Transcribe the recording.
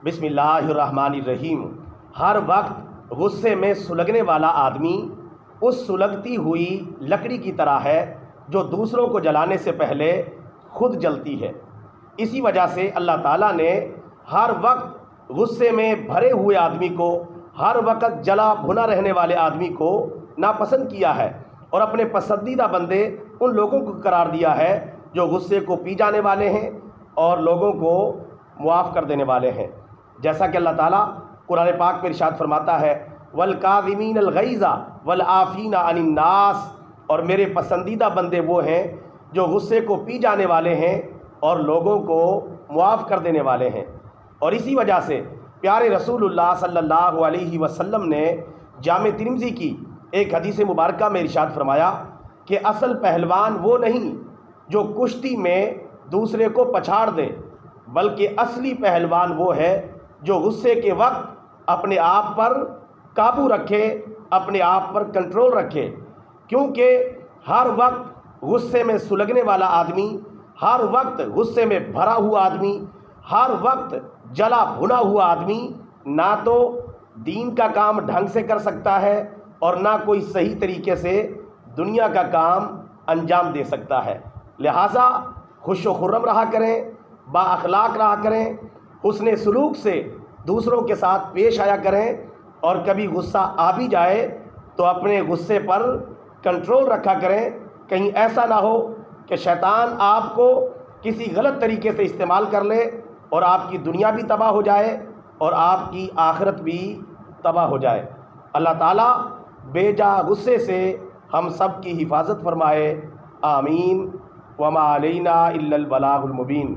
بسم اللہ الرحمن الرحیم۔ ہر وقت غصے میں سلگنے والا آدمی اس سلگتی ہوئی لکڑی کی طرح ہے جو دوسروں کو جلانے سے پہلے خود جلتی ہے۔ اسی وجہ سے اللہ تعالیٰ نے ہر وقت غصے میں بھرے ہوئے آدمی کو، ہر وقت جلا بھنا رہنے والے آدمی کو ناپسند کیا ہے، اور اپنے پسندیدہ بندے ان لوگوں کو قرار دیا ہے جو غصے کو پی جانے والے ہیں اور لوگوں کو معاف کر دینے والے ہیں۔ جیسا کہ اللہ تعالیٰ قرآن پاک میں ارشاد فرماتا ہے وَالْكَاظِمِينَ الْغَيْظَ وَالْعَافِينَ عَنِ النَّاسِ، اور میرے پسندیدہ بندے وہ ہیں جو غصے کو پی جانے والے ہیں اور لوگوں کو معاف کر دینے والے ہیں۔ اور اسی وجہ سے پیارے رسول اللہ صلی اللہ علیہ وسلم نے جامع ترمذی کی ایک حدیث مبارکہ میں ارشاد فرمایا کہ اصل پہلوان وہ نہیں جو کشتی میں دوسرے کو پچھاڑ دے، بلکہ اصلی پہلوان وہ ہے جو غصے کے وقت اپنے آپ پر قابو رکھے، اپنے آپ پر کنٹرول رکھے، کیونکہ ہر وقت غصے میں سلگنے والا آدمی، ہر وقت غصے میں بھرا ہوا آدمی، ہر وقت جلا بھنا ہوا آدمی نہ تو دین کا کام ڈھنگ سے کر سکتا ہے اور نہ کوئی صحیح طریقے سے دنیا کا کام انجام دے سکتا ہے۔ لہٰذا خوش و خرم رہا کریں، با اخلاق رہا کریں، حسن سلوک سے دوسروں کے ساتھ پیش آیا کریں، اور کبھی غصہ آ بھی جائے تو اپنے غصے پر کنٹرول رکھا کریں، کہیں ایسا نہ ہو کہ شیطان آپ کو کسی غلط طریقے سے استعمال کر لے اور آپ کی دنیا بھی تباہ ہو جائے اور آپ کی آخرت بھی تباہ ہو جائے۔ اللہ تعالیٰ بے جا غصے سے ہم سب کی حفاظت فرمائے، آمین۔ وما علینا الا البلاغ المبین۔